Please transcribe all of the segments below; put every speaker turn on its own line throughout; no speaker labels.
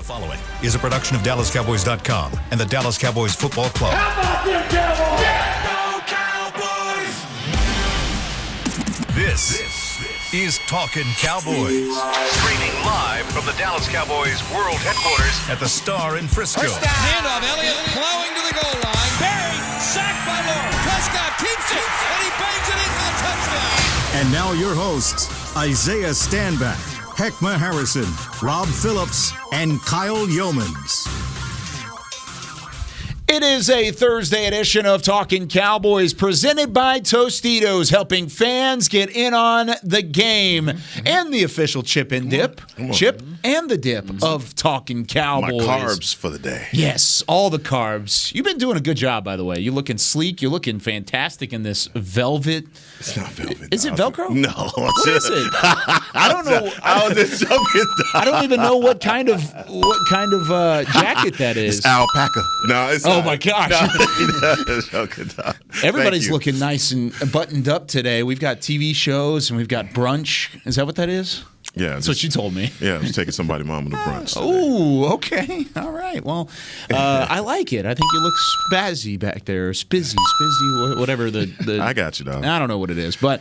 following is a production of DallasCowboys.com and the Dallas Cowboys Football Club.
How about them Cowboys?
Go Cowboys! This is Talkin Cowboys. Streaming live from the Dallas Cowboys World Headquarters at the Star in Frisco.
Handoff, Elliott plowing to the goal line. Barry, sacked by Lawrence. Prescott keeps it, and he bangs it in for the touchdown.
And now your hosts, Isaiah Stanback, Hek'ma Harrison, Rob Phillips, and Kyle Youmans.
It is a Thursday edition of Talkin Cowboys presented by Tostitos, helping fans get in on the game and the official chip and dip. Chip and the dip of Talkin Cowboys.
My carbs for the day.
Yes, all the carbs. You've been doing a good job, by the way. You're looking sleek. You're looking fantastic in this velvet.
It's not velvet.
Is it Velcro?
No.
What is it? I don't know.
I was just joking.
I don't even know what kind of jacket that is.
It's alpaca. No, it's
Oh
not.
my gosh.
No, joking.
Everybody's looking nice and buttoned up today. We've got TV shows and we've got brunch. Is that what that is?
Yeah.
That's what she told me.
Yeah, I was taking somebody's mom to brunch.
Oh, okay. All right. Well, I like it. I think you look spazzy back there. Spizzy, whatever the
I got you, dog.
I don't know what it is, but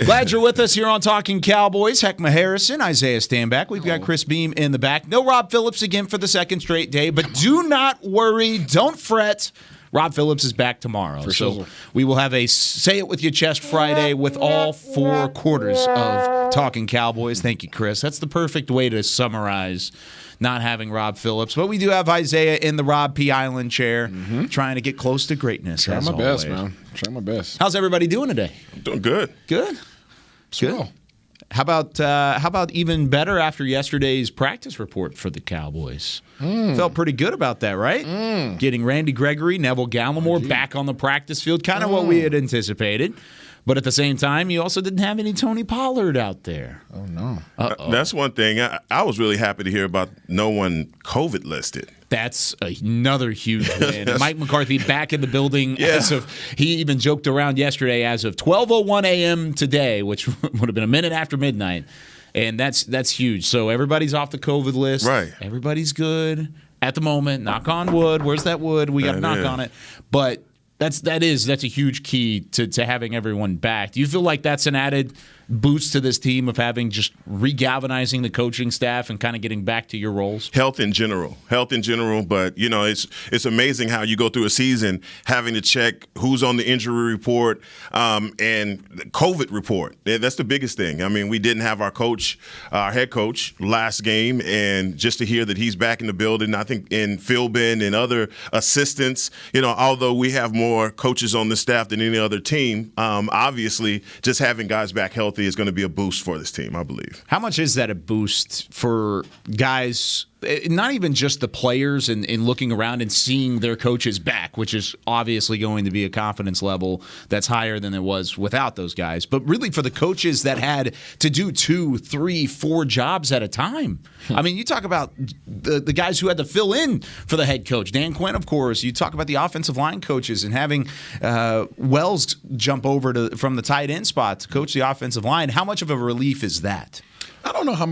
glad you're with us here on Talkin Cowboys. Hek'ma Harrison, Isaiah Stanback. We've got Chris Beam in the back. No Rob Phillips again for the second straight day, but do not worry. Don't fret. Rob Phillips is back tomorrow. So we will have a Say It With Your Chest Friday with all four quarters of Talkin Cowboys. Thank you, Chris. That's the perfect way to summarize not having Rob Phillips. But we do have Isaiah in the Rob P. Island chair trying to get close to greatness.
Trying my best, man. Trying my best.
How's everybody doing today?
I'm doing good.
Good? Good. How about even better after yesterday's practice report for the Cowboys? Felt pretty good about that, right? Getting Randy Gregory, Neville Gallimore back on the practice field, kind of what we had anticipated. But at the same time, you also didn't have any Tony Pollard out there.
Oh, no.
That's one thing. I was really happy to hear about no one COVID listed.
That's another huge win. Mike McCarthy back in the building.
Yeah.
He even joked around yesterday as of 12:01 a.m. today, which would have been a minute after midnight. And that's huge. So everybody's off the COVID list.
Right.
Everybody's good at the moment. Knock on wood. Where's that wood? We got to knock on it. But that's a huge key to having everyone back. Do you feel like that's an added boost to this team of having just regalvanizing the coaching staff and kind of getting back to your roles?
Health in general, but it's amazing how you go through a season having to check who's on the injury report and the COVID report. That's the biggest thing. I mean, we didn't have our head coach last game, and just to hear that he's back in the building, I think in Philbin and other assistants, although we have more coaches on the staff than any other team, obviously just having guys back healthy is going to be a boost for this team, I believe.
How much is that a boost for guys, not even just the players and looking around and seeing their coaches back, which is obviously going to be a confidence level that's higher than it was without those guys, but really for the coaches that had to do 2, 3, 4 jobs at a time. I mean, you talk about the guys who had to fill in for the head coach, Dan Quinn, of course. You talk about the offensive line coaches and having Wells jump over from the tight end spot to coach the offensive line. How much of a relief is that?
I don't know how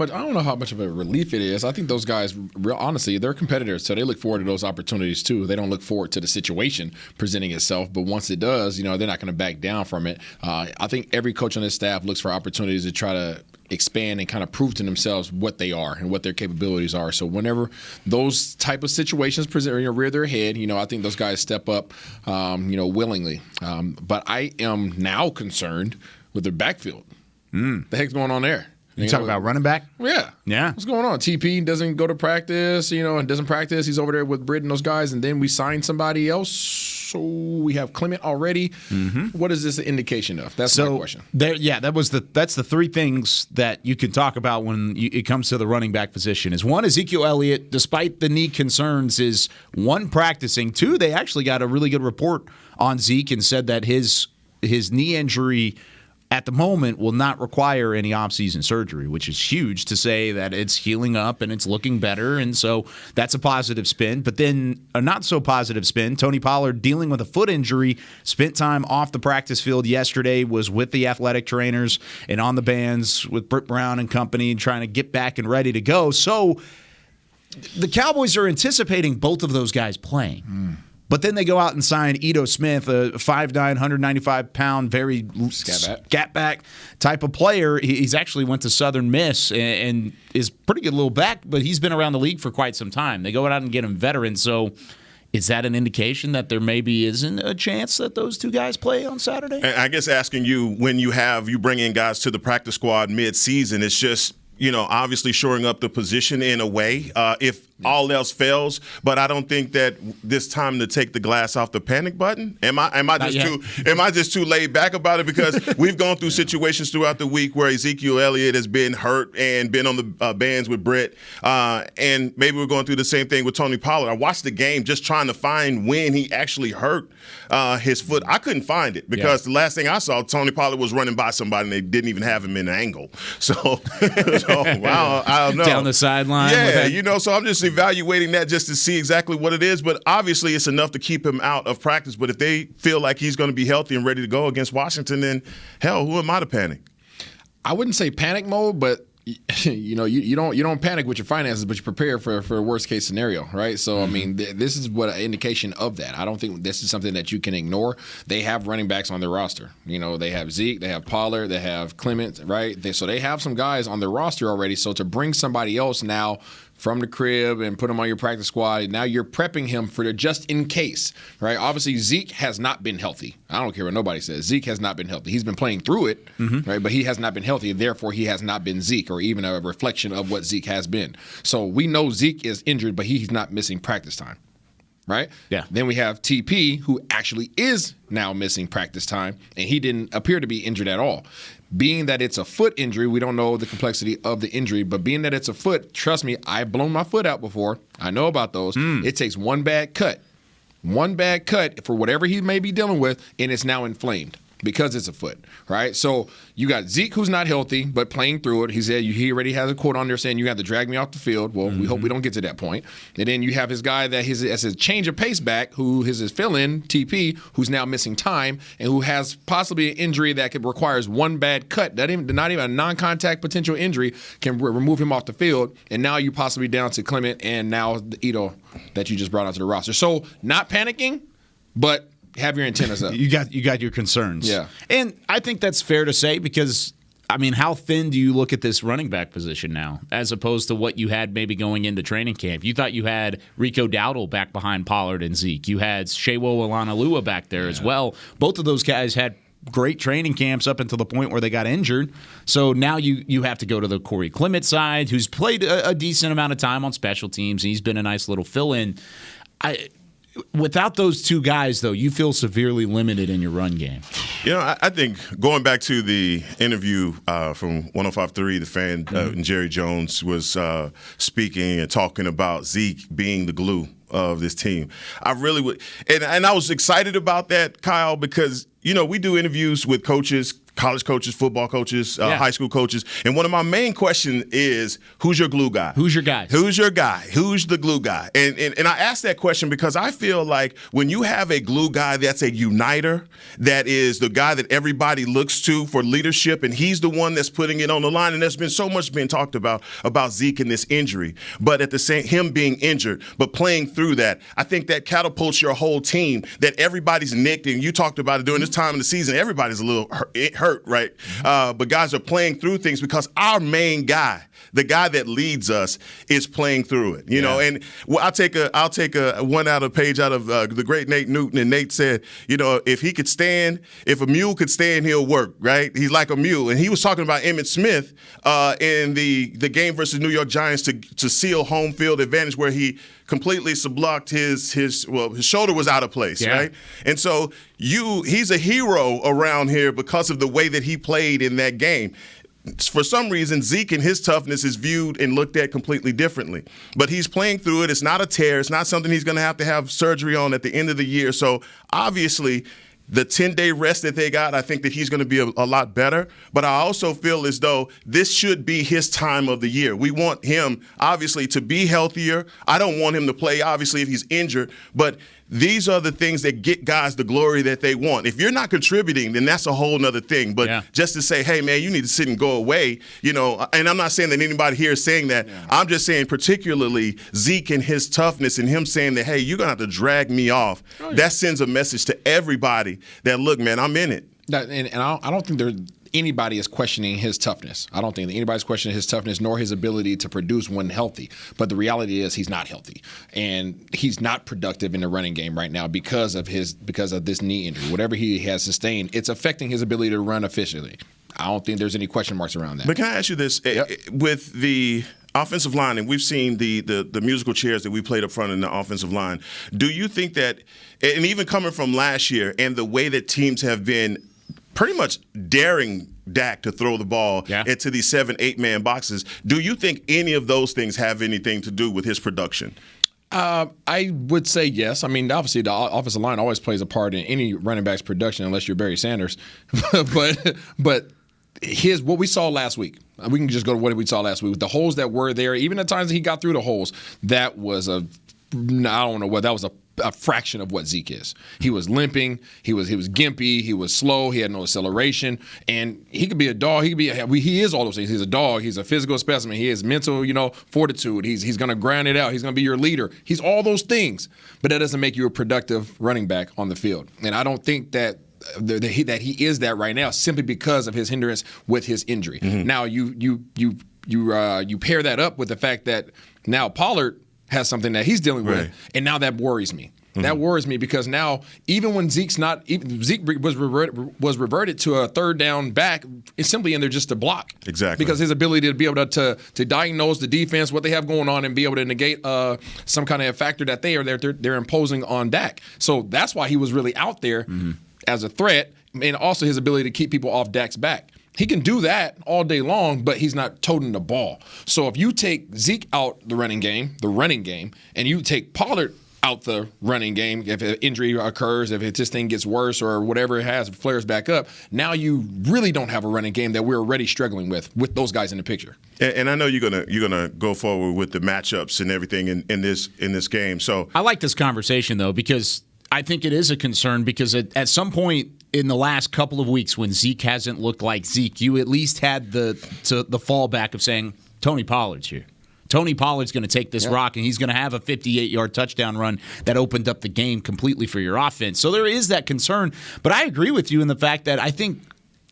much of a relief it is. I think those guys, honestly, they're competitors, so they look forward to those opportunities too. They don't look forward to the situation presenting itself, but once it does, they're not going to back down from it. I think every coach on this staff looks for opportunities to try to expand and kind of prove to themselves what they are and what their capabilities are. So whenever those type of situations rear their head, I think those guys step up, willingly. But I am now concerned with their backfield. The heck's going on there?
You talk about running back?
Yeah.
Yeah.
What's going on? TP doesn't go to practice, and doesn't practice. He's over there with Britt and those guys, and then we sign somebody else. So we have Clement already. What is this an indication of? That's my question.
That's the three things that you can talk about when it comes to the running back position. Is one, Ezekiel Elliott, despite the knee concerns, is one, practicing. Two, they actually got a really good report on Zeke and said that his knee injury at the moment will not require any offseason surgery, which is huge to say that it's healing up and it's looking better. And so that's a positive spin. But then a not so positive spin, Tony Pollard dealing with a foot injury, spent time off the practice field yesterday, was with the athletic trainers and on the bands with Britt Brown and company trying to get back and ready to go. So the Cowboys are anticipating both of those guys playing. But then they go out and sign Ito Smith, a 5'9", 195-pound, very scat back type of player. He's actually went to Southern Miss and is pretty good little back, but he's been around the league for quite some time. They go out and get him veteran. So is that an indication that there maybe isn't a chance that those two guys play on Saturday?
I guess asking you, when you bring in guys to the practice squad mid-season, it's just, obviously shoring up the position in a way if all else fails. But I don't think that this time to take the glass off the panic button. Am I just too laid back about it? Because we've gone through situations throughout the week where Ezekiel Elliott has been hurt and been on the bands with Brett, and maybe we're going through the same thing with Tony Pollard. I watched the game just trying to find when he actually hurt his foot. I couldn't find it because the last thing I saw, Tony Pollard was running by somebody and they didn't even have him in an angle. So wow, I don't know.
Down the sideline.
Yeah, so I'm just evaluating that just to see exactly what it is. But obviously it's enough to keep him out of practice. But if they feel like he's going to be healthy and ready to go against Washington, then hell, who am I to panic?
I wouldn't say panic mode, but you don't panic with your finances, but you prepare for a worst case scenario, right? So I mean, this is what an indication of that. I don't think this is something that you can ignore. They have running backs on their roster. They have Zeke, they have Pollard, they have Clement, right? So they have some guys on their roster already. So to bring somebody else now from the crib and put him on your practice squad, now you're prepping him for the just in case, right? Obviously, Zeke has not been healthy. I don't care what nobody says. Zeke has not been healthy. He's been playing through it, right? But he has not been healthy, and therefore he has not been Zeke, or even a reflection of what Zeke has been. So we know Zeke is injured, but he's not missing practice time, right?
Yeah.
Then we have TP, who actually is now missing practice time, and he didn't appear to be injured at all. Being that it's a foot injury, we don't know the complexity of the injury, but being that it's a foot, trust me, I've blown my foot out before. I know about those. It takes one bad cut for whatever he may be dealing with, and it's now inflamed because it's a foot, right? So you got Zeke, who's not healthy, but playing through it. He said he already has a quote on there saying you have to drag me off the field. Well, we hope we don't get to that point. And then you have his guy that as his change of pace back, who is his fill-in, TP, who's now missing time and who has possibly an injury that requires one bad cut. Not even a non-contact potential injury can remove him off the field. And now you're possibly down to Clement and now Ito that you just brought onto the roster. So not panicking, but have your antennas up.
You got your concerns.
Yeah.
And I think that's fair to say because, I mean, how thin do you look at this running back position now as opposed to what you had maybe going into training camp? You thought you had Rico Dowdle back behind Pollard and Zeke. You had Shewo Olanalua back there as well. Both of those guys had great training camps up until the point where they got injured. So now you have to go to the Corey Clement side, who's played a decent amount of time on special teams, and he's been a nice little fill-in. Without those two guys, though, you feel severely limited in your run game.
I think going back to the interview from 105.3, the fan, and Jerry Jones was speaking and talking about Zeke being the glue of this team. I really would, and I was excited about that, Kyle, because we do interviews with coaches, college coaches, football coaches, high school coaches. And one of my main questions is, who's your glue guy?
Who's your guy?
Who's your guy? Who's the glue guy? And I ask that question because I feel like when you have a glue guy that's a uniter, that is the guy that everybody looks to for leadership, and he's the one that's putting it on the line. And there's been so much being talked about Zeke and this injury, but at the same, him being injured, but playing through that, I think that catapults your whole team, that everybody's nicked. And you talked about it during this time of the season, everybody's a little hurt, right? But guys are playing through things because our main guy, the guy that leads us, is playing through it. And I'll take a one out of page out of the great Nate Newton, and Nate said, if a mule could stand, he'll work, right? He's like a mule, and he was talking about Emmitt Smith in the game versus New York Giants to seal home field advantage, where he completely subluxed his shoulder was out of place, right? And so he's a hero around here because of the way that he played in that game. For some reason, Zeke and his toughness is viewed and looked at completely differently. But he's playing through it. It's not a tear. It's not something he's going to have surgery on at the end of the year. So obviously, the 10-day rest that they got, I think that he's going to be a lot better. But I also feel as though this should be his time of the year. We want him, obviously, to be healthier. I don't want him to play, obviously, if he's injured. But these are the things that get guys the glory that they want. If you're not contributing, then that's a whole nother thing. But just to say, hey, man, you need to sit and go away, and I'm not saying that anybody here is saying that. Yeah. I'm just saying particularly Zeke and his toughness and him saying that, hey, you're going to have to drag me off. Oh, yeah. That sends a message to everybody that, look, man, I'm in it.
And I don't think anybody is questioning his toughness. I don't think that anybody's questioning his toughness nor his ability to produce when healthy. But the reality is he's not healthy, and he's not productive in the running game right now because of this knee injury. Whatever he has sustained, it's affecting his ability to run efficiently. I don't think there's any question marks around that.
But can I ask you this? Yep. With the offensive line, and we've seen the musical chairs that we played up front in the offensive line, do you think that, and even coming from last year and the way that teams have been pretty much daring Dak to throw the ball into these 7-8 man boxes, do you think any of those things have anything to do with his production?
I would say yes. I mean, obviously, the offensive line always plays a part in any running back's production, unless you're Barry Sanders. but here's what we saw last week. We can just go to what we saw last week. The holes that were there, even the times that he got through the holes, that was a fraction of what Zeke is. He was limping. He was gimpy. He was slow. He had no acceleration. And he could be a dog. He is all those things. He's a dog. He's a physical specimen. He has mental, fortitude. He's going to grind it out. He's going to be your leader. He's all those things. But that doesn't make you a productive running back on the field. And I don't think that he is that right now simply because of his hindrance with his injury. Mm-hmm. Now you pair that up with the fact that now Pollard has something that he's dealing with, and now that worries me. Mm-hmm. That worries me because now, even when Zeke was reverted to a third down back, it's simply in there just to block.
Exactly.
Because his ability to be able to diagnose the defense, what they have going on, and be able to negate some kind of factor that they're imposing on Dak. So that's why he was really out there as a threat, and also his ability to keep people off Dak's back. He can do that all day long, but he's not toting the ball. So if you take Zeke out the running game, and you take Pollard out the running game, if an injury occurs, if this thing gets worse or whatever it has, flares back up, now you really don't have a running game that we're already struggling with those guys in the picture.
And I know you're gonna go forward with the matchups and everything in this game. So
I like this conversation though, because I think it is a concern, because at some point in the last couple of weeks when Zeke hasn't looked like Zeke, you at least had the fallback of saying, Tony Pollard's here. Tony Pollard's going to take this rock, and he's going to have a 58-yard touchdown run that opened up the game completely for your offense. So there is that concern. But I agree with you in the fact that I think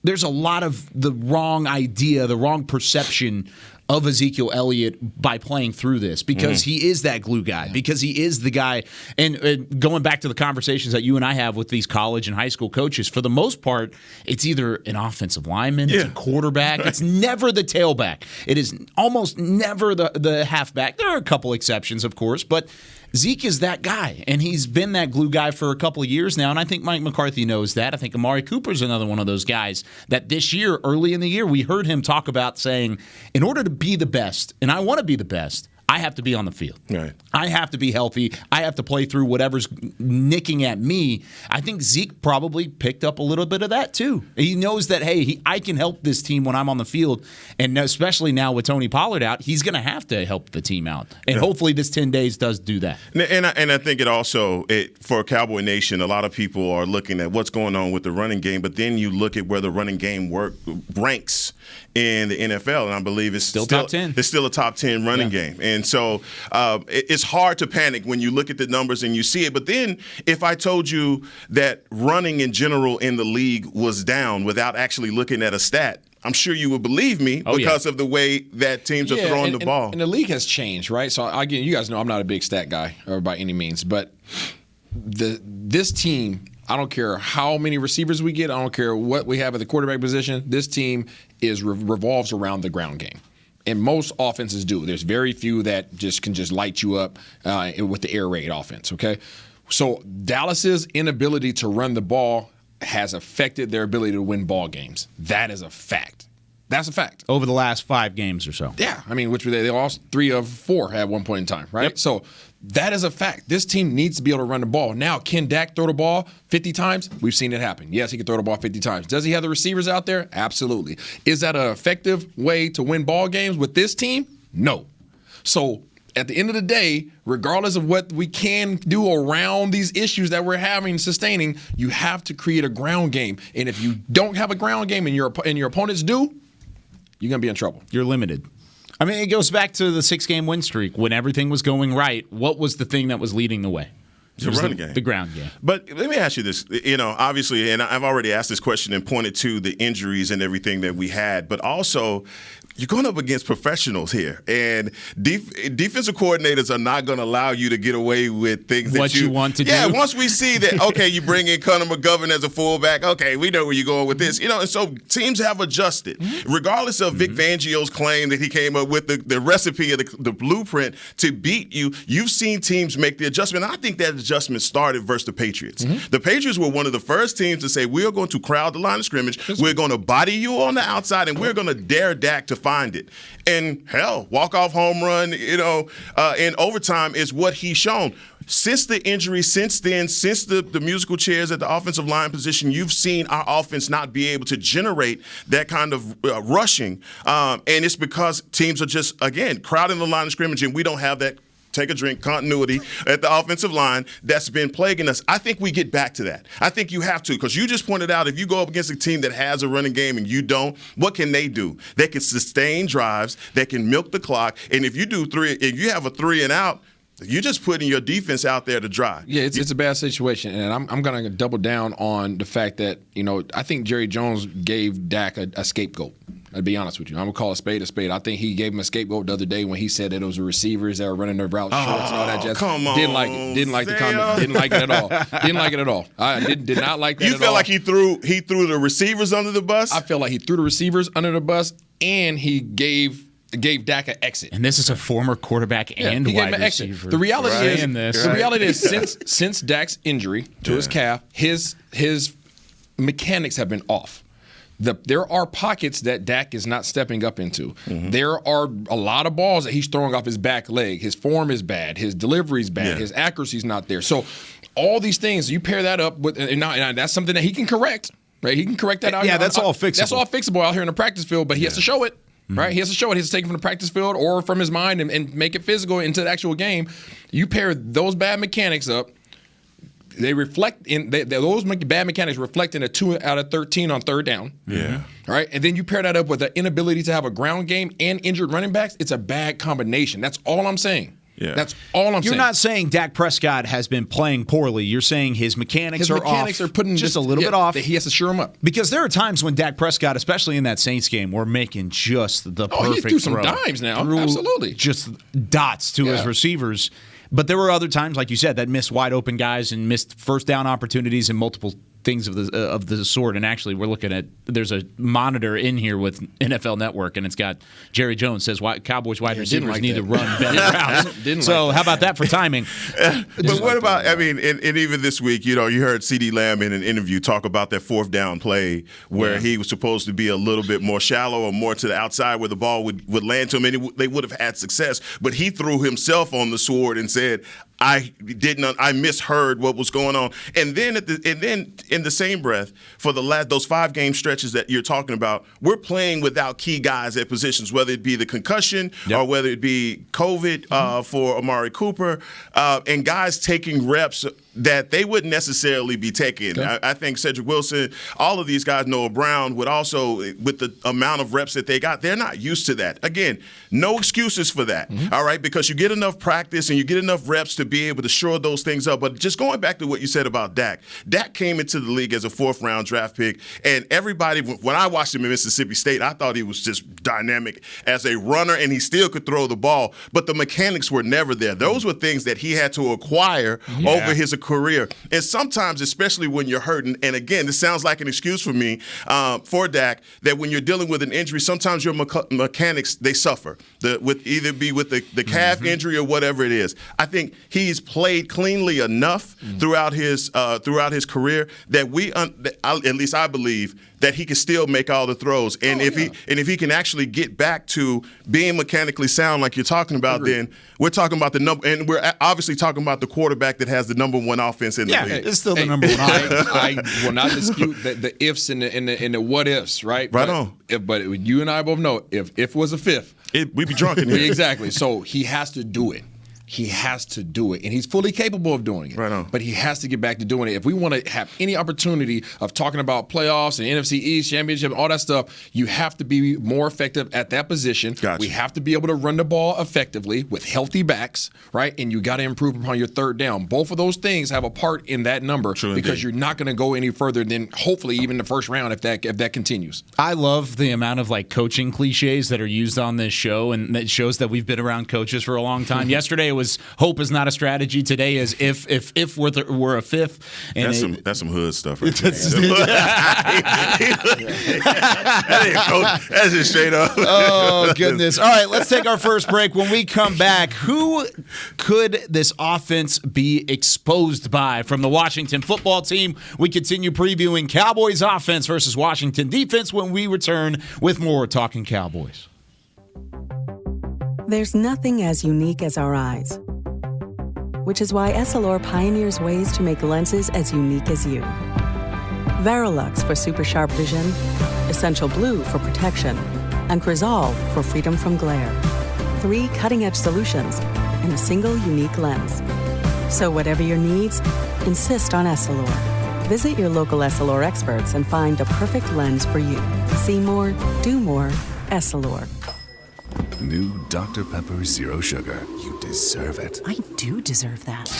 there's a lot of the wrong idea, the wrong perception of Ezekiel Elliott by playing through this, because he is that glue guy, because he is the guy. And going back to the conversations that you and I have with these college and high school coaches, for the most part, it's either an offensive lineman, it's a quarterback. It's never the tailback. It is almost never the halfback. There are a couple exceptions, of course, but Zeke is that guy, and he's been that glue guy for a couple of years now, and I think Mike McCarthy knows that. I think Amari Cooper's another one of those guys that this year, early in the year, we heard him talk about saying, in order to be the best, and I want to be the best, I have to be on the field.
Right.
I have to be healthy. I have to play through whatever's nicking at me. I think Zeke probably picked up a little bit of that too. He knows that, hey, I can help this team when I'm on the field, and especially now with Tony Pollard out, he's going to have to help the team out. And hopefully this 10 days does do that.
And I think it also, for Cowboy Nation, a lot of people are looking at what's going on with the running game, but then you look at where the running game ranks in the NFL, and I believe it's still
top 10.
It's still a top 10 running game. And so it's hard to panic when you look at the numbers and you see it. But then if I told you that running in general in the league was down without actually looking at a stat, I'm sure you would believe me because of the way that teams are throwing the ball.
And the league has changed, right? So again, you guys know I'm not a big stat guy or by any means, but this team, I don't care how many receivers we get, I don't care what we have at the quarterback position, this team revolves around the ground game. And most offenses do. There's very few that can light you up with the air raid offense, okay? So Dallas's inability to run the ball has affected their ability to win ball games. That is a fact. That's a fact.
Over the last 5 games or so.
Yeah. I mean, which they lost 3 of 4 at one point in time, right? Yep. So that is a fact. This team needs to be able to run the ball. Now, can Dak throw the ball 50 times? We've seen it happen. Yes, he can throw the ball 50 times. Does he have the receivers out there? Absolutely. Is that an effective way to win ball games with this team? No. So at the end of the day, regardless of what we can do around these issues that we're having sustaining, you have to create a ground game. And if you don't have a ground game and your opponents do, you're going to be in trouble.
You're limited. I mean, it goes back to the 6-game win streak. When everything was going right, what was the thing that was leading the way?
The running game.
The ground game.
But let me ask you this. Obviously, and I've already asked this question and pointed to the injuries and everything that we had, but also you're going up against professionals here, and defensive coordinators are not going to allow you to get away with things
what you want to do.
Yeah, once we see that, okay, you bring in Conor McGovern as a fullback, okay, we know where you're going with this. And so teams have adjusted. Regardless of Vic Fangio's claim that he came up with the recipe of the blueprint to beat you, you've seen teams make the adjustment. I think that adjustment started versus the Patriots. The Patriots were one of the first teams to say, we are going to crowd the line of scrimmage, we're going to body you on the outside, and we're going to dare Dak to find it. And hell, walk-off home run, in overtime is what he's shown. Since the injury, since then, since the musical chairs at the offensive line position, you've seen our offense not be able to generate that kind of rushing. And it's because teams are just, again, crowding the line of scrimmage, and we don't have that take a drink continuity at the offensive line that's been plaguing us. I think we get back to that. I think you have to, because you just pointed out, if you go up against a team that has a running game and you don't, what can they do? They can sustain drives, they can milk the clock, and if you have a 3 and out, you're just putting your defense out there to dry.
Yeah, it's a bad situation, and I'm going to double down on the fact that, I think Jerry Jones gave Dak a scapegoat. I'll be honest with you. I'm going to call a spade a spade. I think he gave him a scapegoat the other day when he said that it was the receivers that were running their route shorts and all that jazz.
Come on.
Didn't like it. Didn't like the comment. Didn't like it at all. Didn't like it at all. I did not like that at all.
You feel like he threw the receivers under the bus?
I feel like he threw the receivers under the bus, and he gave Dak an exit.
And this is a former quarterback and wide receiver.
The reality is since Dak's injury to his calf, his mechanics have been off. There are pockets that Dak is not stepping up into. There are a lot of balls that he's throwing off his back leg. His form is bad. His delivery is bad. His accuracy is not there. So all these things, you pair that up with, and that's something that he can correct. Right? He can correct that out.
Yeah, that's all fixable.
That's all fixable out here in the practice field, but he has to show it. Right? He has to show it. He has to take it from the practice field or from his mind and make it physical into the actual game. You pair those bad mechanics up, they reflect those bad mechanics reflect in a 2 out of 13 on third down.
Yeah.
All right. And then you pair that up with the inability to have a ground game and injured running backs. It's a bad combination. That's all I'm saying.
Yeah.
That's all I'm saying.
You're not saying Dak Prescott has been playing poorly. You're saying his mechanics are off.
Are putting
just a little bit off.
He has to shore them up.
Because there are times when Dak Prescott, especially in that Saints game, were making just the perfect
he threw some
throw.
dimes now. Absolutely.
Just dots to his receivers. But there were other times, like you said, that missed wide open guys and missed first down opportunities and multiple things of the sort. And actually, we're looking at, there's a monitor in here with NFL Network, and it's got Jerry Jones says Cowboys wide receivers need to run better routes. So how about that for timing?
But what about, and even this week, you heard CeeDee Lamb in an interview talk about that fourth down play where he was supposed to be a little bit more shallow or more to the outside where the ball would land to him, and they would have had success. But he threw himself on the sword and said, I misheard what was going on. And then in the same breath, for those 5-game stretches that you're talking about, we're playing without key guys at positions, whether it be the concussion or whether it be COVID for Amari Cooper, and guys taking reps that they wouldn't necessarily be taking. Okay. I think Cedric Wilson, all of these guys, Noah Brown, would also, with the amount of reps that they got, they're not used to that. Again, no excuses for that, all right, because you get enough practice and you get enough reps to be able to shore those things up. But just going back to what you said about Dak came into the league as a 4th-round draft pick, and everybody, when I watched him in Mississippi State, I thought he was just dynamic as a runner, and he still could throw the ball, but the mechanics were never there. Those were things that he had to acquire over his career. And sometimes, especially when you're hurting, and again, this sounds like an excuse for me, for Dak, that when you're dealing with an injury, sometimes your mechanics, they suffer, with the calf injury or whatever it is. I think he's played cleanly enough throughout his career that at least I believe that he can still make all the throws. And if he can actually get back to being mechanically sound like you're talking about, then we're talking about the number, and we're obviously talking about the quarterback that has the number one offense in the league.
It's still the number one.
I will not dispute the ifs and the what ifs, right?
Right on.
But you and I both know if was a fifth,
We'd be drunk in here.
Exactly. So he has to do it. He has to do it, and he's fully capable of doing it.
Right on.
But he has to get back to doing it. If we want to have any opportunity of talking about playoffs and NFC East championship and all that stuff, you have to be more effective at that position.
Gotcha.
We have to be able to run the ball effectively with healthy backs, right? And you got to improve upon your third down. Both of those things have a part in that number because you're not going to go any further than hopefully even the first round if that continues.
I love the amount of like coaching cliches that are used on this show, and that shows that we've been around coaches for a long time. Yesterday it was hope is not a strategy. Today is if we're a fifth. And
that's some hood stuff right there. That's just straight up.
Oh, goodness. All right, let's take our first break. When we come back, who could this offense be exposed by from the Washington football team? We continue previewing Cowboys offense versus Washington defense when we return with more Talkin' Cowboys.
There's nothing as unique as our eyes, which is why Essilor pioneers ways to make lenses as unique as you. Verilux for super sharp vision, Essential Blue for protection, and Crizal for freedom from glare. 3 cutting-edge solutions in a single unique lens. So whatever your needs, insist on Essilor. Visit your local Essilor experts and find the perfect lens for you. See more, do more, Essilor.
New Dr. Pepper Zero Sugar. You deserve it.
I do deserve that.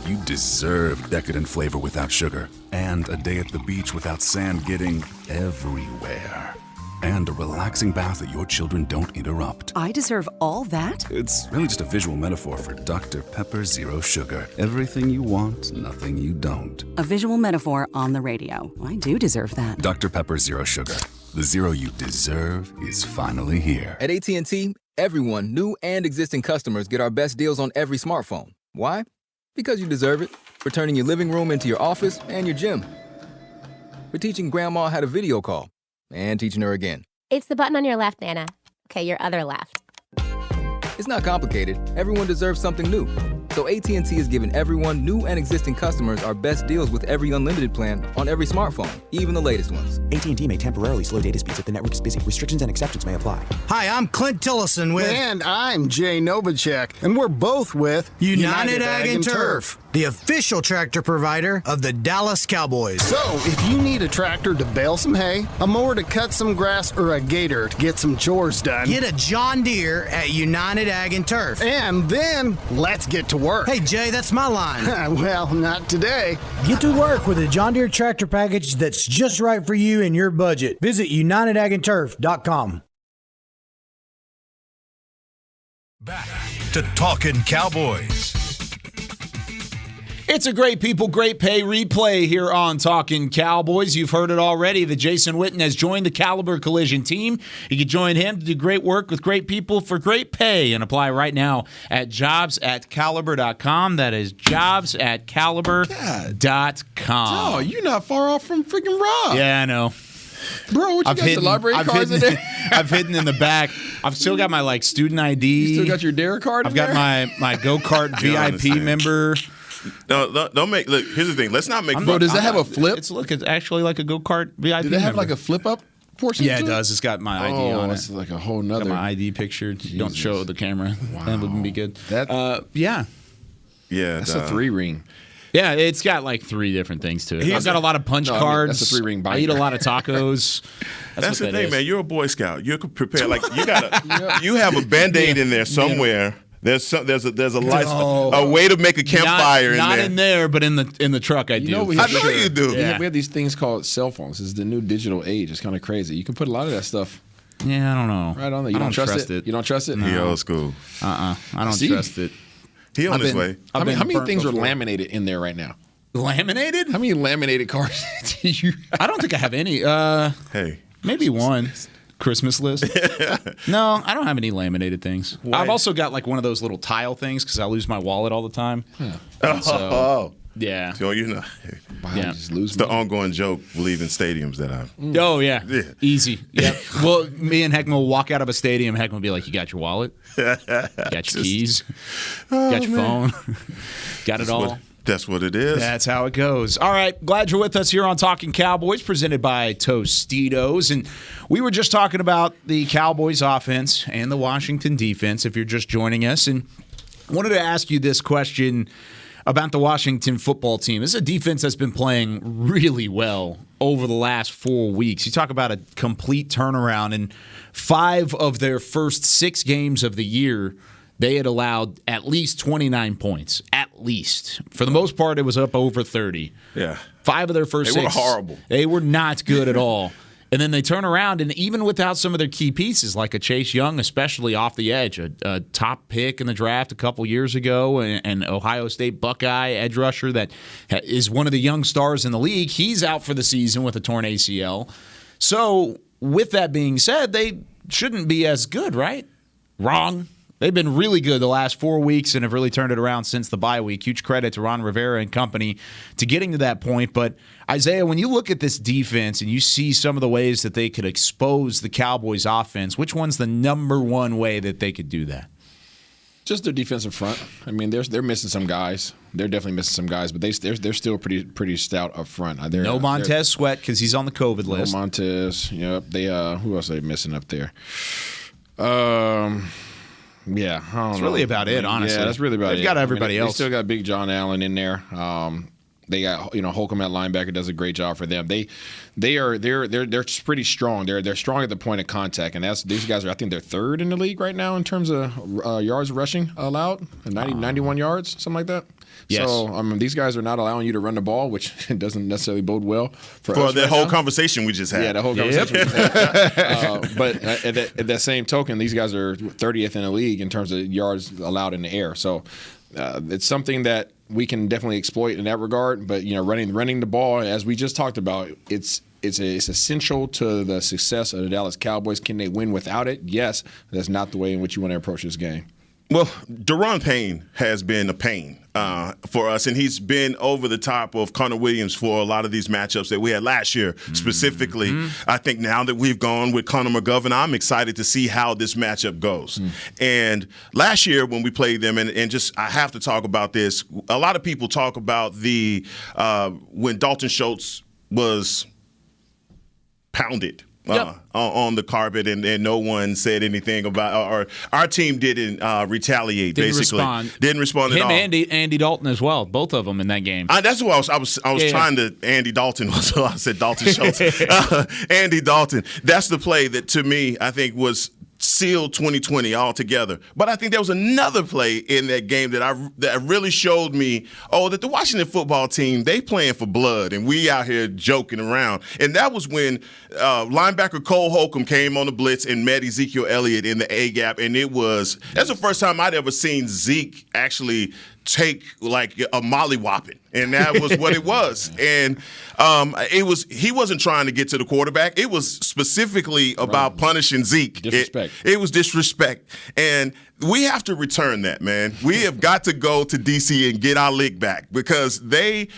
You deserve decadent flavor without sugar, and a day at the beach without sand getting everywhere, and a relaxing bath that your children don't interrupt.
I deserve all that?
It's really just a visual metaphor for Dr. Pepper Zero Sugar. Everything you want, nothing you don't.
A visual metaphor on the radio. I do deserve that.
Dr. Pepper Zero Sugar. The zero you deserve is finally here.
At AT&T, everyone, new and existing customers, get our best deals on every smartphone. Why? Because you deserve it. For turning your living room into your office and your gym. For teaching Grandma how to video call and teaching her again.
It's the button on your left, Nana. Okay, your other left.
It's not complicated. Everyone deserves something new. So AT&T is giving everyone, new and existing customers, our best deals with every unlimited plan on every smartphone, even the latest ones.
AT&T may temporarily slow data speeds if the network is busy. Restrictions and exceptions may apply.
Hi, I'm Clint Tillison with...
And I'm Jay Novacek, and we're both with...
United Ag and Turf, the official tractor provider of the Dallas Cowboys.
So, if you need a tractor to bale some hay, a mower to cut some grass, or a gator to get some chores done...
Get a John Deere at United Ag and Turf.
And then, let's get to work.
Hey, Jay, that's my line.
Well, not today.
Get to work with a John Deere tractor package that's just right for you and your budget. Visit UnitedAgAndTurf.com.
Back to Talkin' Cowboys.
It's a great people, great pay replay here on Talkin' Cowboys. You've heard it already. The Jason Witten has joined the Caliber Collision team. You can join him to do great work with great people for great pay and apply right now at jobs@caliber.com. That is jobs@caliber.com.
Oh, you're not far off from freaking Rob.
Yeah, I know.
Bro, what you got, the library cards in there?
I've hidden in the back. I've still got my student ID.
You still got your Dare card
I've got my go-kart VIP member.
No, don't make. Look, here's the thing. Let's not make.
Bro, does that have a flip?
It's actually like a go-kart VIP.
Did it have
member.
like a flip-up portion?
Yeah, it does. It's got my ID on it.
It's like a whole nother.
Got my ID picture. Jesus. Don't show the camera.
Wow.
That wouldn't be good.
Yeah.
That's a 3-ring.
Yeah, it's got like 3 different things to it. I've got a lot of punch cards.
That's a 3-ring binder.
I eat a lot of tacos.
That's the thing, man. You're a Boy Scout. You're prepared. Like you have a Band-Aid in there somewhere. There's a light, a way to make a campfire in there.
Not in there, but in the truck I do.
I know you do.
Yeah. We have these things called cell phones. This is the new digital age. It's kind of crazy. You can put a lot of that stuff.
Yeah, I don't know.
Right on there. You don't trust it. You don't trust it?
No. He old school.
I don't trust it.
He on his way.
How many things are laminated in there right now?
Laminated?
How many laminated cards do you have?
I don't think I have any.
Hey.
Maybe one. Christmas list? No, I don't have any laminated things. Why? I've also got like one of those little tile things because I lose my wallet all the time.
Yeah.
Yeah.
So you know.
Wow, just lose
It's the ongoing joke leaving stadiums that I'm.
Oh, yeah. Easy. Yeah. Well, me and Hek'ma will walk out of a stadium. Hek'ma will be like, you got your wallet? You got your keys? Got your phone? Got it all?
That's what it is.
That's how it goes. All right. Glad you're with us here on Talkin Cowboys, presented by Tostitos. And we were just talking about the Cowboys offense and the Washington defense, if you're just joining us. And I wanted to ask you this question about the Washington football team. This is a defense that's been playing really well over the last 4 weeks. You talk about a complete turnaround. In 5 of their first 6 games of the year, they had allowed at least 29 points. At least. For the most part, it was up over 30.
Yeah.
5 of their first 6.
They were horrible.
They were not good at all. And then they turn around, and even without some of their key pieces, like a Chase Young, especially off the edge, a top pick in the draft a couple years ago, an Ohio State Buckeye edge rusher that is one of the young stars in the league, he's out for the season with a torn ACL. So with that being said, they shouldn't be as good, right? Wrong. They've been really good the last 4 weeks and have really turned it around since the bye week. Huge credit to Ron Rivera and company to getting to that point. But, Isaiah, when you look at this defense and you see some of the ways that they could expose the Cowboys' offense, which one's the number one way that they could do that?
Just their defensive front. I mean, they're missing some guys. They're definitely missing some guys, but they're still pretty stout up front.
No Montez Sweat because he's on the COVID list.
No Montez. Yep. They who else are they missing up there? Yeah, I don't know.
That's really about it, honestly.
Yeah, that's really about it.
They've got everybody else.
They still got Big John Allen in there. They got Holcomb at linebacker does a great job for them. They're pretty strong. They're strong at the point of contact, and these guys are, I think they're 3rd in the league right now in terms of yards rushing allowed, 91 yards, something like that.
Yes.
So these guys are not allowing you to run the ball, which doesn't necessarily bode well for us
the
right
whole
now.
Conversation we just had.
Yeah, the whole conversation we just had. But at that same token, these guys are 30th in the league in terms of yards allowed in the air. So it's something that we can definitely exploit in that regard. But running the ball, as we just talked about, it's essential to the success of the Dallas Cowboys. Can they win without it? Yes. That's not the way in which you want to approach this game.
Well, Daron Payne has been a pain for us, and he's been over the top of Connor Williams for a lot of these matchups that we had last year specifically. I think now that we've gone with Connor McGovern, I'm excited to see how this matchup goes. And last year when we played them, and just I have to talk about this, a lot of people talk about the when Dalton Schultz was pounded on the carpet, and no one said anything about, or our team didn't retaliate. Didn't respond at all.
Andy Dalton as well, both of them in that game.
That's who I was trying to. Andy Dalton was. I said Dalton Schultz. Andy Dalton. That's the play that to me I think was sealed 2020 altogether. But I think there was another play in that game that really showed me, that the Washington football team, they playing for blood, and we out here joking around. And that was when linebacker Cole Holcomb came on the blitz and met Ezekiel Elliott in the A-gap, and that's the first time I'd ever seen Zeke actually take like a mollywhopping, and that was what it was. And he wasn't trying to get to the quarterback. It was specifically about punishing Zeke.
Disrespect.
It was disrespect, and we have to return that, man. We have got to go to DC and get our lick back, because they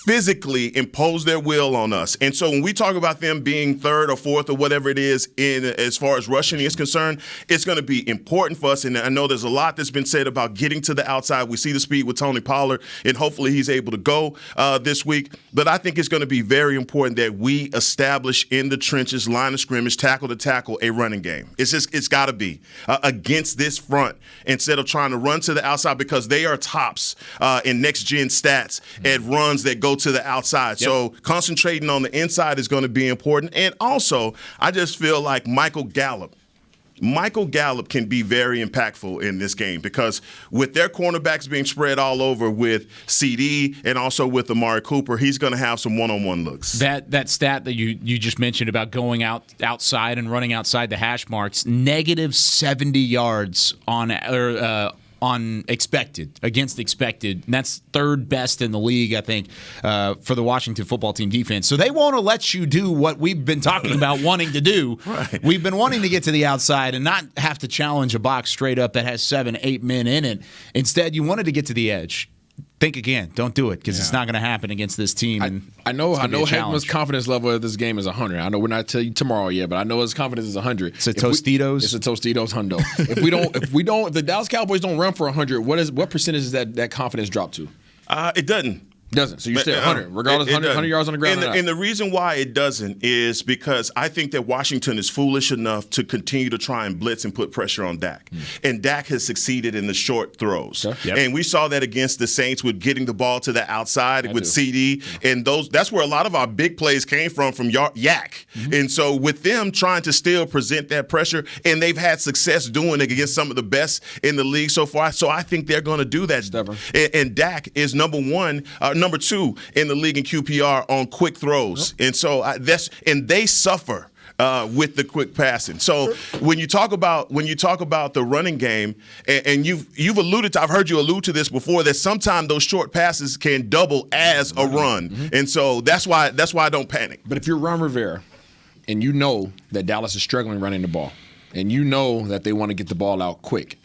physically impose their will on us. And so when we talk about them being 3rd or 4th or whatever it is in as far as rushing is concerned, it's going to be important for us. And I know there's a lot that's been said about getting to the outside. We see the speed with Tony Pollard, and hopefully he's able to go this week. But I think it's going to be very important that we establish in the trenches, line of scrimmage, tackle to tackle, a running game. It's got to be against this front, instead of trying to run to the outside, because they are tops in next-gen stats at runs that go to the outside. Yep. So concentrating on the inside is going to be important. And also, I just feel like Michael Gallup can be very impactful in this game, because with their cornerbacks being spread all over with CD and also with Amari Cooper, he's going to have some one-on-one looks.
That stat that you just mentioned about going outside and running outside the hash marks, negative 70 yards on expected, against expected, and that's 3rd best in the league, I think, for the Washington football team defense. So they want to let you do what we've been talking about wanting to do.
Right.
We've been wanting to get to the outside and not have to challenge a box straight up that has 7-8 men in it. Instead, you wanted to get to the edge. think again. Don't do it because it's not going to happen against this team.
I know Hekma's confidence level of this game is 100. I know we're not telling you tomorrow yet, but I know his confidence is 100.
It's a Tostitos.
It's a Tostitos hundo. If the Dallas Cowboys don't run for 100, what percentage does that confidence drop to?
It doesn't.
So you stay at 100, regardless, 100 yards on the ground.
And the reason why it doesn't is because I think that Washington is foolish enough to continue to try and blitz and put pressure on Dak. And Dak has succeeded in the short throws. And we saw that against the Saints with getting the ball to the outside with CD. And that's where a lot of our big plays came from Yak. And so with them trying to still present that pressure, and they've had success doing it against some of the best in the league so far. So I think they're going to do that. And Dak is number 2 in the league in QPR on quick throws. And so they suffer with the quick passing. So when you talk about the running game, and you've alluded to, I've heard you allude to this before, that sometimes those short passes can double as a run. And so that's why I don't panic.
But if you're Ron Rivera and you know that Dallas is struggling running the ball, and you know that they want to get the ball out quick,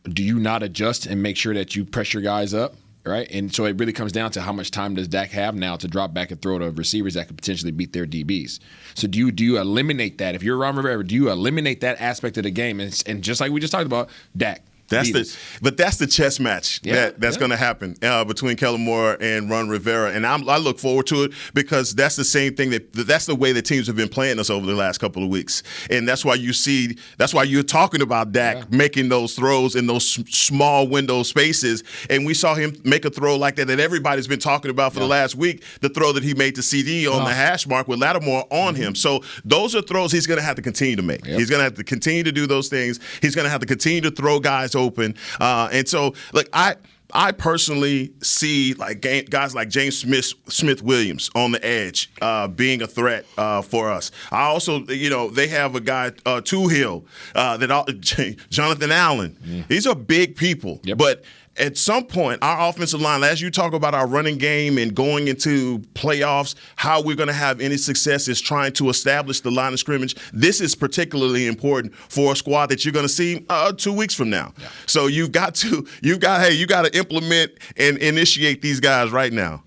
do you not adjust and make sure that you press your guys up? Right, and so it really comes down to how much time does Dak have now to drop back and throw to receivers that could potentially beat their DBs. So do you eliminate that? If you're Ron Rivera, do you eliminate that aspect of the game? And just like we just talked about, Dak. That's
the chess match that's going to happen between Kellen Moore and Ron Rivera, and I look forward to it because that's the same thing that's the way the teams have been playing us over the last couple of weeks, and that's why you're talking about Dak making those throws in those small window spaces, and we saw him make a throw like that everybody's been talking about for the last week, the throw that he made to CD on the hash mark with Lattimore on him. So those are throws he's going to have to continue to make. He's going to have to continue to do those things. He's going to have to continue to throw guys open. And so, I personally see guys like James Smith-Williams on the edge being a threat for us. I also, they have a guy, Tuhill, Jonathan Allen. These are big people, but at some point, our offensive line, as you talk about our running game and going into playoffs, how we're going to have any success is trying to establish the line of scrimmage. This is particularly important for a squad that you're going to see 2 weeks from now. So you've got to implement and initiate these guys right now.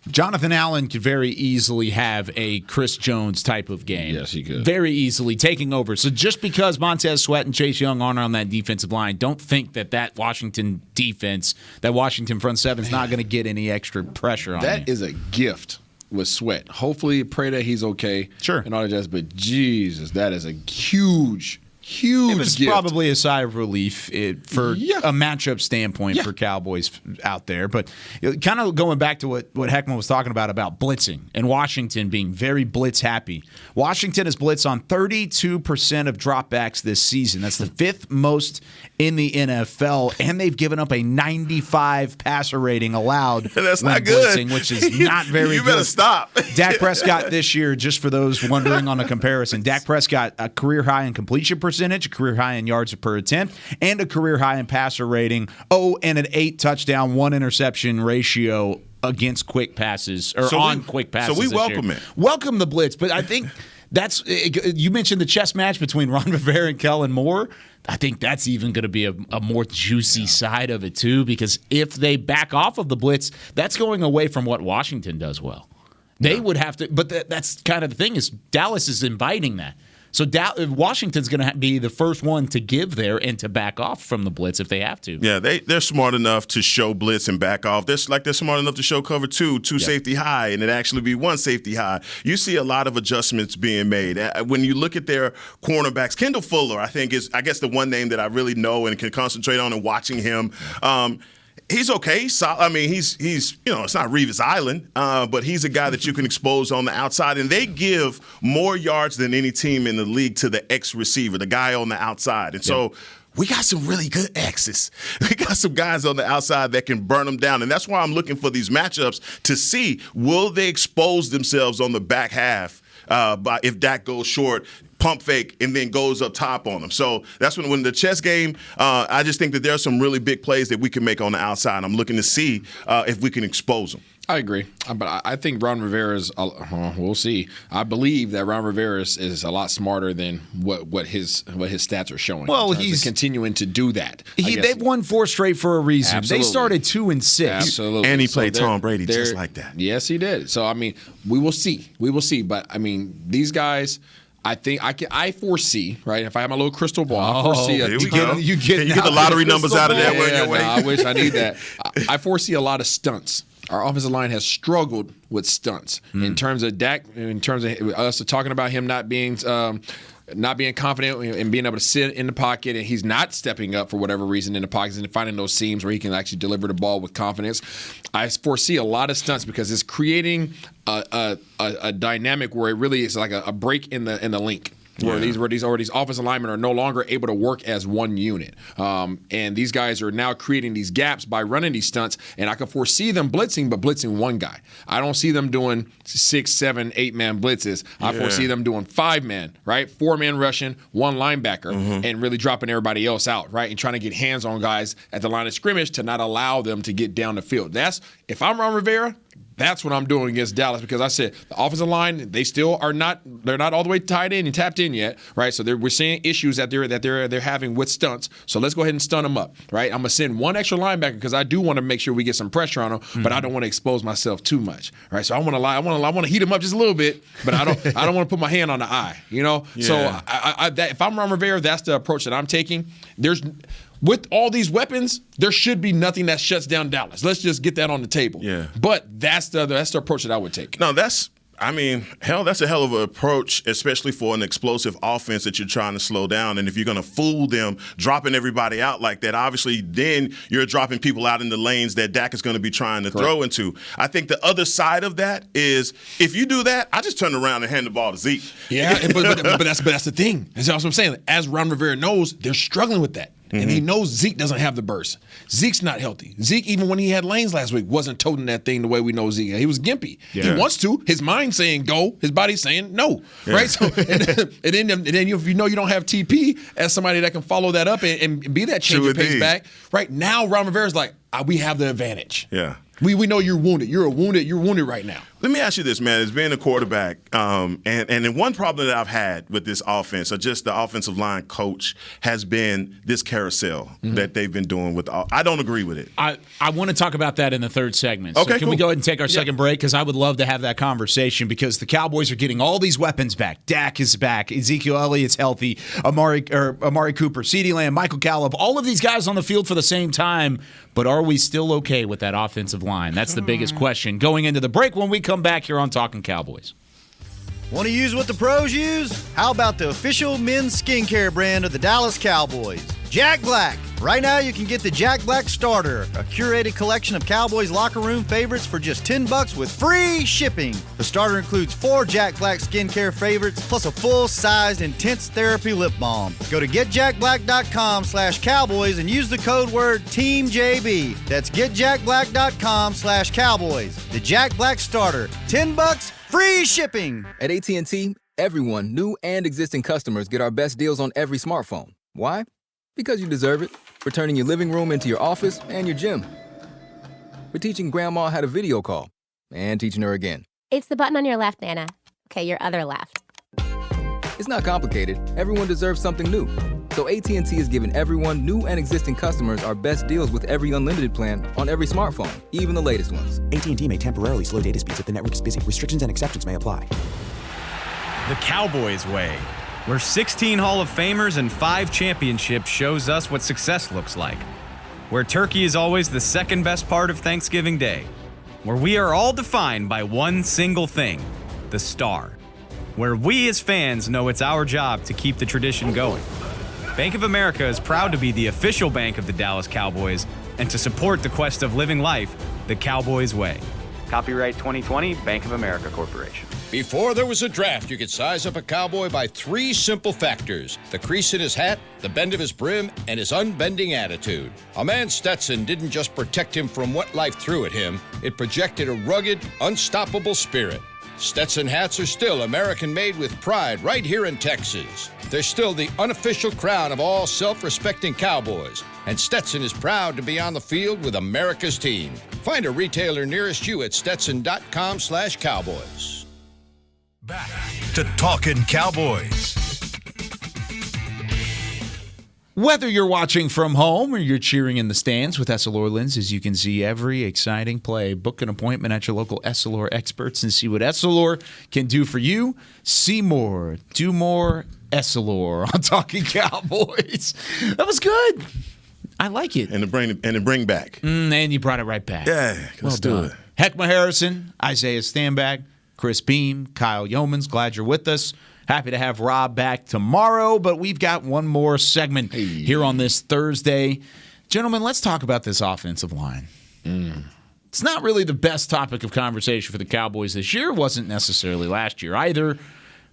Jonathan Allen could very easily have a Chris Jones type of game.
Yes, he could.
Very easily taking over. So just because Montez Sweat and Chase Young aren't on that defensive line, don't think that Washington defense, that Washington front seven is not going to get any extra pressure on
That is a gift with Sweat. Hopefully, pray that he's okay.
Sure.
And all that jazz. But Jesus, that is a huge it was gift.
Probably a sigh of relief for a matchup standpoint for Cowboys out there. But kind of going back to what Hek'ma was talking about blitzing and Washington being very blitz happy. Washington has blitzed on 32% of dropbacks this season. That's the 5th most in the NFL, and they've given up a 95 passer rating allowed.
That's
when
not good.
Blitzing, which is not very good.
You better stop.
Dak Prescott this year, just for those wondering on a comparison, Dak Prescott, a career high in completion percentage, a career high in yards per attempt, and a career high in passer rating. And an 8 touchdown, 1 interception ratio against quick passes quick passes.
So we welcome it.
Welcome the blitz, but I think that's you mentioned the chess match between Ron Rivera and Kellen Moore. I think that's even going to be a more juicy side of it too, because if they back off of the blitz, that's going away from what Washington does well. They would have to, but that's kind of the thing is Dallas is inviting that. So Washington's going to be the first one to give there and to back off from the blitz if they have to.
Yeah, they're smart enough to show blitz and back off. They're smart enough to show cover two safety high, and it actually be 1 safety high. You see a lot of adjustments being made. When you look at their cornerbacks, Kendall Fuller, I think is, I guess, the one name that I really know and can concentrate on and watching him. He's okay. I mean, he's it's not Revis Island, but he's a guy that you can expose on the outside. And they give more yards than any team in the league to the X receiver, the guy on the outside. And so we got some really good X's. We got some guys on the outside that can burn them down. And that's why I'm looking for these matchups to see, will they expose themselves on the back half if Dak goes short, pump fake, and then goes up top on them. So that's when the chess game, I just think that there are some really big plays that we can make on the outside. I'm looking to see if we can expose them.
I agree, but I think Ron Rivera is. We'll see. I believe that Ron Rivera is a lot smarter than what his stats are showing.
Well, he's
continuing to do that.
They've won 4 straight for a reason.
Absolutely.
They started 2-6.
Absolutely,
and he played Tom Brady just like that.
Yes, he did. So I mean, we will see. But I mean, these guys. I think I foresee, right? If I have my little crystal ball, I foresee
you get the lottery numbers out of there.
I wish I need that. I foresee a lot of stunts. Our offensive line has struggled with stunts in terms of Dak. In terms of us talking about him not being confident and being able to sit in the pocket, and he's not stepping up for whatever reason in the pockets and finding those seams where he can actually deliver the ball with confidence. I foresee a lot of stunts because it's creating a dynamic where it really is like a break in the link. Where these offensive linemen are no longer able to work as one unit. And these guys are now creating these gaps by running these stunts, and I can foresee them blitzing, but blitzing one guy. I don't see them doing 6, 7, 8-man blitzes. I foresee them doing 5-man, right? 4-man rushing, 1 linebacker, and really dropping everybody else out, right? And trying to get hands on guys at the line of scrimmage to not allow them to get down the field. If I'm Ron Rivera, that's what I'm doing against Dallas, because I said the offensive line, they're not all the way tied in and tapped in yet, right? So we're seeing issues that they're having with stunts. So let's go ahead and stun them up, right? I'm gonna send 1 extra linebacker because I do want to make sure we get some pressure on them, but I don't want to expose myself too much, right? So I want to heat them up just a little bit, but I don't want to put my hand on the eye, you know. Yeah. So if I'm Ron Rivera, that's the approach that I'm taking. With all these weapons, there should be nothing that shuts down Dallas. Let's just get that on the table. Yeah. But that's the approach that I would take.
No, that's a hell of an approach, especially for an explosive offense that you're trying to slow down. And if you're going to fool them, dropping everybody out like that, obviously then you're dropping people out in the lanes that Dak is going to be trying to throw into. I think the other side of that is if you do that, I just turn around and hand the ball to Zeke.
Yeah, but that's the thing. That's what I'm saying. As Ron Rivera knows, they're struggling with that. And he knows Zeke doesn't have the burst. Zeke's not healthy. Zeke, even when he had lanes last week, wasn't toting that thing the way we know Zeke. He was gimpy. Yeah. He wants to. His mind's saying go. His body's saying no. Yeah. Right? So, and then if you know you don't have TP as somebody that can follow that up and be that change of pace back, right now Ron Rivera's like, we have the advantage. Yeah. We know you're wounded. You're wounded right now.
Let me ask you this, man. As being a quarterback, and one problem that I've had with this offense, or just the offensive line coach, has been this carousel that they've been doing with. I don't agree with it.
I want to talk about that in the third segment. So can we go ahead and take our second break? Because I would love to have that conversation, because the Cowboys are getting all these weapons back. Dak is back. Ezekiel Elliott's healthy. Amari Cooper, CeeDee Lamb, Michael Gallup, all of these guys on the field for the same time. But are we still okay with that offensive line? That's the biggest question going into the break when we come back here on Talkin Cowboys.
Want to use what the pros use? How about the official men's skincare brand of the Dallas Cowboys, Jack Black? Right now, you can get the Jack Black Starter, a curated collection of Cowboys locker room favorites for just $10 with free shipping. The starter includes 4 Jack Black skincare favorites, plus a full-sized intense therapy lip balm. Go to getjackblack.com/Cowboys and use the code word TEAMJB. That's getjackblack.com/Cowboys. The Jack Black Starter, $10, free shipping.
At AT&T, everyone, new and existing customers, get our best deals on every smartphone. Why? Because you deserve it. For turning your living room into your office and your gym. For teaching Grandma how to video call. And teaching her again.
It's the button on your left, Nana. Okay, your other left.
It's not complicated. Everyone deserves something new. So AT&T is giving everyone, new and existing customers, our best deals with every unlimited plan on every smartphone, even the latest ones.
AT&T may temporarily slow data speeds if the network is busy. Restrictions and exceptions may apply.
The Cowboys way, where 16 Hall of Famers and 5 championships shows us what success looks like. Where turkey is always the second best part of Thanksgiving Day. Where we are all defined by one single thing, the star. Where we as fans know it's our job to keep the tradition going. Bank of America is proud to be the official bank of the Dallas Cowboys and to support the quest of living life the Cowboys way.
Copyright 2020, Bank of America Corporation.
Before there was a draft, you could size up a cowboy by 3 simple factors: the crease in his hat, the bend of his brim, and his unbending attitude. A man's Stetson didn't just protect him from what life threw at him, it projected a rugged, unstoppable spirit. Stetson hats are still American-made with pride right here in Texas. They're still the unofficial crown of all self-respecting cowboys. And Stetson is proud to be on the field with America's team. Find a retailer nearest you at stetson.com/Cowboys.
Back to Talkin Cowboys.
Whether you're watching from home or you're cheering in the stands with Essilor lenses, you can see every exciting play. Book an appointment at your local Essilor experts and see what Essilor can do for you. See more, do more, Essilor on Talkin Cowboys. That was good. I like it.
And to bring back.
And you brought it right back.
Yeah, let's do it.
Hek'ma Harrison, Isaiah Stanback, Chris Beam, Kyle Youmans. Glad you're with us. Happy to have Rob back tomorrow, but we've got one more segment here on this Thursday. Gentlemen, let's talk about this offensive line. It's not really the best topic of conversation for the Cowboys this year. It wasn't necessarily last year either,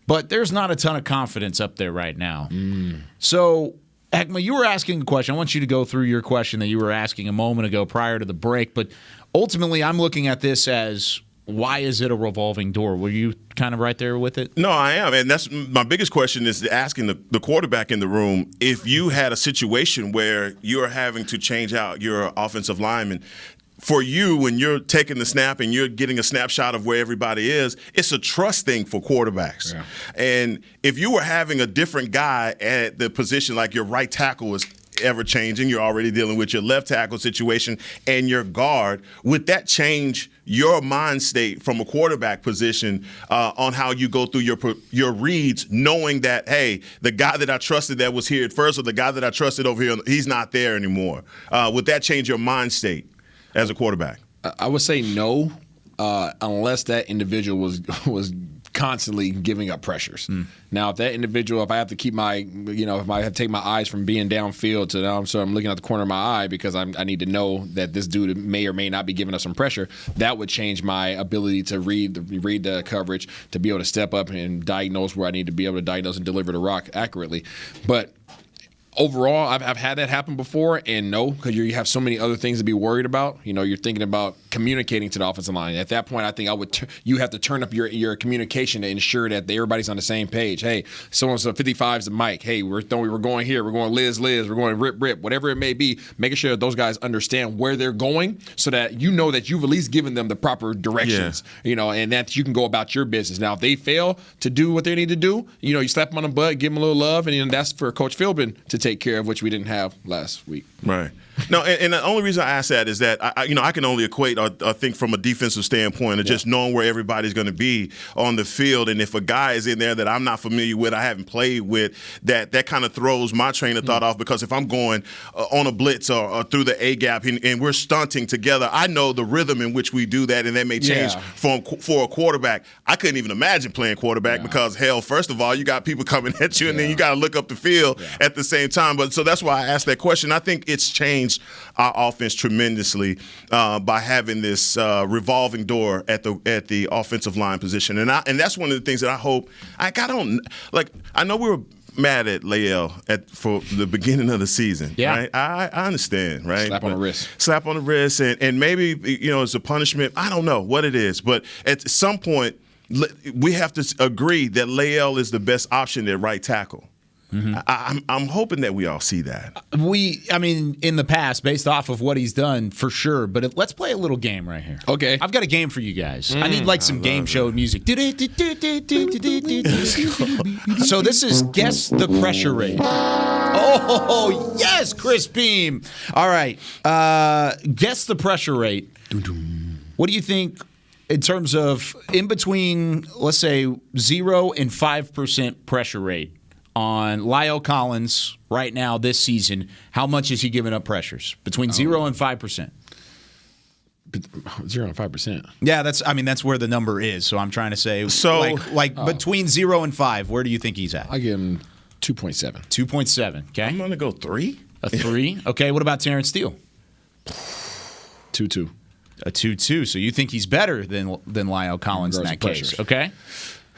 but there's not a ton of confidence up there right now. So, Hek'ma, you were asking a question. I want you to go through your question that you were asking a moment ago prior to the break, but ultimately I'm looking at this as, why is it a revolving door? Were you kind of right there with it?
No, I am. And that's my biggest question is asking the quarterback in the room, if you had a situation where you're having to change out your offensive lineman, for you, when you're taking the snap and you're getting a snapshot of where everybody is, it's a trust thing for quarterbacks. Yeah. And if you were having a different guy at the position, like your right tackle is ever changing, you're already dealing with your left tackle situation and your guard, would that change your mind state from a quarterback position on how you go through your reads, knowing that, hey, the guy that I trusted that was here at first, or the guy that I trusted over here, he's not there anymore? Would that change your mind state as a quarterback?
I would say no, unless that individual was constantly giving up pressures. Now, if that individual, if I have to keep my, if I have to take my eyes from being downfield to now, so I'm looking at the corner of my eye because I need to know that this dude may or may not be giving us some pressure, that would change my ability to read the coverage, to be able to step up and diagnose where I need to be able to diagnose and deliver the rock accurately. But overall, I've had that happen before, and no, because you have so many other things to be worried about. You're thinking about communicating to the offensive line. At that point, I think you have to turn up your communication to ensure that everybody's on the same page. Hey, so-and-so 55 is the mic. Hey, we're going here. We're going Liz, we're going rip, whatever it may be, making sure that those guys understand where they're going so that you know that you've at least given them the proper directions, and that you can go about your business. Now, if they fail to do what they need to do, you slap them on the butt, give them a little love, and that's for Coach Philbin to take care of, which we didn't have last week.
Right. No, and the only reason I ask that is that I can only equate or think from a defensive standpoint of just knowing where everybody's going to be on the field, and if a guy is in there that I'm not familiar with, I haven't played with, that kind of throws my train of thought off, because if I'm going on a blitz or through the A gap and we're stunting together, I know the rhythm in which we do that, and that may change for a quarterback. I couldn't even imagine playing quarterback because, hell, first of all, you got people coming at you, and then you got to look up the field at the same time. But so that's why I asked that question. I think it's changed our offense tremendously by having this revolving door at the offensive line position, and that's one of the things that I hope. I know we were mad at Lael for the beginning of the season. Right? I understand, right?
Slap on the wrist,
and maybe it's a punishment. I don't know what it is, but at some point we have to agree that Lael is the best option at right tackle. I'm hoping that we all see that.
In the past, based off of what he's done, for sure. But let's play a little game right here.
Okay.
I've got a game for you guys. I need some game show music. So this is Guess the Pressure Rate. Oh, yes, Chris Beam. All right. Guess the pressure rate. What do you think in terms of in between, let's say, 0 and 5% pressure rate on La'el Collins right now this season? How much is he giving up pressures? Between 0 and 5%.
0 and 5%.
Yeah, that's where the number is. So I'm trying to say, between 0 and 5, where do you think he's at?
I give him 2.7.
2.7. Okay.
I'm gonna go 3.
A 3. Okay. What about Terrence Steele?
2.2.
A 2.2. So you think he's better than La'el Collins in that case? Okay.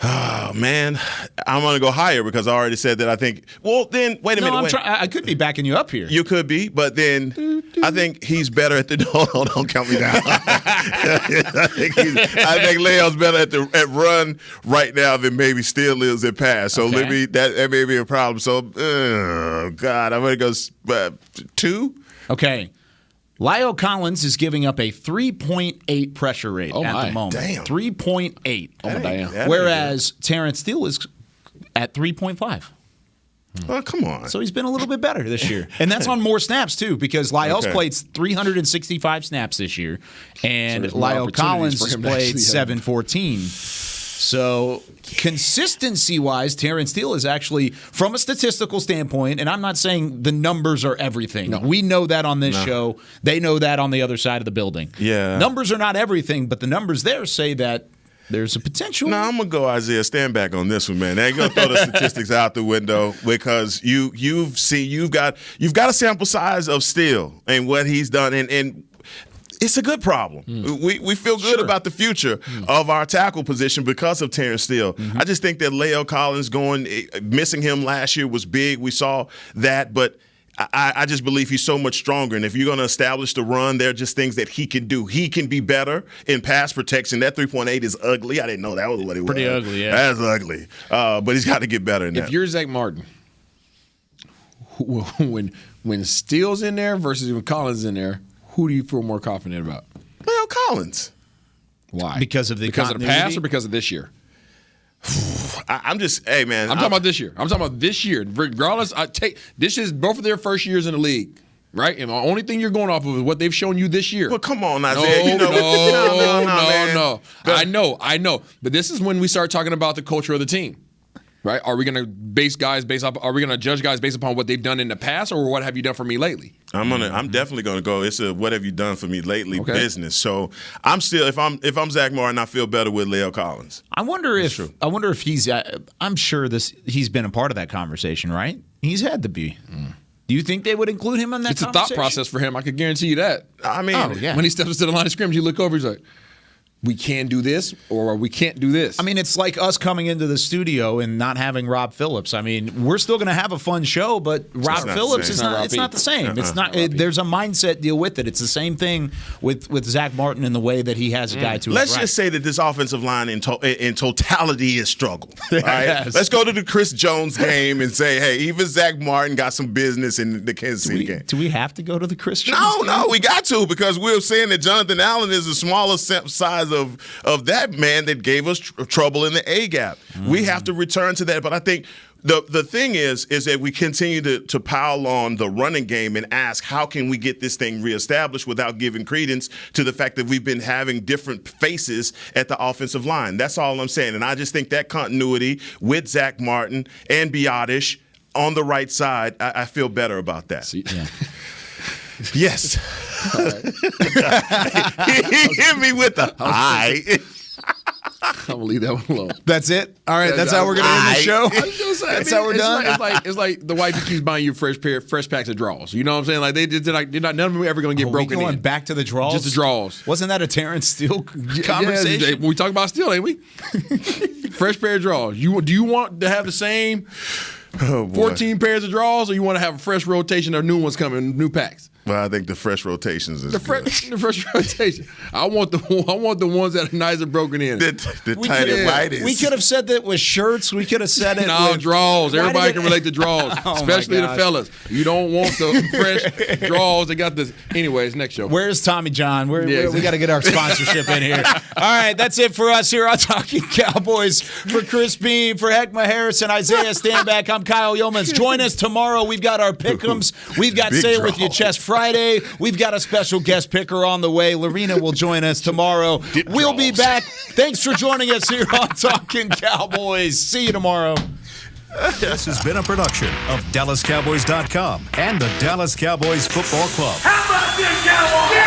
Oh, man, I'm going to go higher because I already said that I think – well, then, wait a minute.
I could be backing you up here.
You could be, but then I think he's better at the don't count me down. I think Leo's better at run right now than maybe Steele is at pass. So that may be a problem. So God, I'm going to go 2.
Okay. La'el Collins is giving up a 3.8 pressure rate at the moment.
Damn.
3.8. Whereas Terrence Steele is at 3.5.
Oh, come on.
So he's been a little bit better this year. And that's on more snaps, too, because La'el's played 365 snaps this year, and La'el Collins has played 714. So consistency-wise, Terrence Steele is actually, from a statistical standpoint, and I'm not saying the numbers are everything. No. We know that on this show. They know that on the other side of the building.
Yeah.
Numbers are not everything, but the numbers there say that there's a potential.
No, I'm gonna go Isaiah Stanback on this one, man. They ain't gonna throw the statistics out the window because you've got a sample size of Steele and what he's done, and it's a good problem. We feel good about the future of our tackle position because of Terrence Steele. I just think that La'el Collins missing him last year was big. We saw that, but I just believe he's so much stronger. And if you're going to establish the run, there are just things that he can do. He can be better in pass protection. That 3.8 is ugly. I didn't know that was what he was.
Pretty ugly, yeah.
That's ugly. But he's got to get better in that.
If you're Zach Martin, when Steele's in there versus when Collins is in there, who do you feel more confident about?
La'el Collins.
Why?
Because of the
pass or because of this year?
I'm just, hey man.
I'm talking about this year. Regardless, this is both of their first years in the league, right? And the only thing you're going off of is what they've shown you this year.
Well, come on, Isaiah.
No. I know. But this is when we start talking about the culture of the team. Right? Are we going to judge guys based upon what they've done in the past, or what have you done for me lately?
I'm definitely gonna go. It's a what have you done for me lately business. So I'm still, if I'm Zach Martin, I feel better with La'el Collins.
I wonder if he's. I'm sure he's been a part of that conversation, right? He's had to be. Do you think they would include him in that?
It's a thought process for him. I can guarantee you that.
I mean,
when he steps to the line of scrimmage, you look over, he's like, we can do this or we can't do this.
I mean, it's like us coming into the studio and not having Rob Phillips. I mean, we're still going to have a fun show, but Rob Phillips is not. It's not the same. It's not. There's a mindset deal with it. It's the same thing with Zach Martin in the way that he has a guy to.
Let's just say that this offensive line in totality is struggle. Right? Yes. Let's go to the Chris Jones game and say, hey, even Zach Martin got some business in the Kansas City game.
Do we have to go to the Chris Jones?
No, we got to, because we're saying that Jonathan Allen is a smaller size of that man that gave us trouble in the A-gap. We have to return to that. But I think the thing is that we continue to pile on the running game and ask, how can we get this thing reestablished without giving credence to the fact that we've been having different faces at the offensive line? That's all I'm saying. And I just think that continuity with Zach Martin and Biotish on the right side, I feel better about that. Yes. He hit me with the eye.
I'm going to leave that one alone.
That's it? All right, that's how we're going to end the show? That's how we're done?
It's like the wife who keeps buying you fresh packs of draws. You know what I'm saying? Like, none of them are ever going to get broken in.
Going back to the draws?
Just the draws.
Wasn't that a Terrence Steele conversation?
We talk about Steele, ain't we? Fresh pair of draws. Do you want to have the same 14 pairs of draws, or you want to have a fresh rotation of new ones coming, new packs?
Well, I think the fresh rotations is
the fresh rotation. I want the ones that are nice and broken in.
The tight and white.
We could have said that with shirts. We could have said it.
No, draws. Everybody can relate to draws, especially the fellas. You don't want the fresh draws. They got this. Anyways, next show.
Where's Tommy John? We got to get our sponsorship in here. All right, that's it for us here on Talkin Cowboys. For Chris Beam, for Hek'ma Harrison, Isaiah Stanback, I'm Kyle Youmans. Join us tomorrow. We've got our pick'ems. We've got Say It With Your Chest Friday. We've got a special guest picker on the way. Lorena will join us tomorrow. We'll be back. Thanks for joining us here on Talkin Cowboys. See you tomorrow.
This has been a production of DallasCowboys.com and the Dallas Cowboys Football Club.
How about this, Cowboys?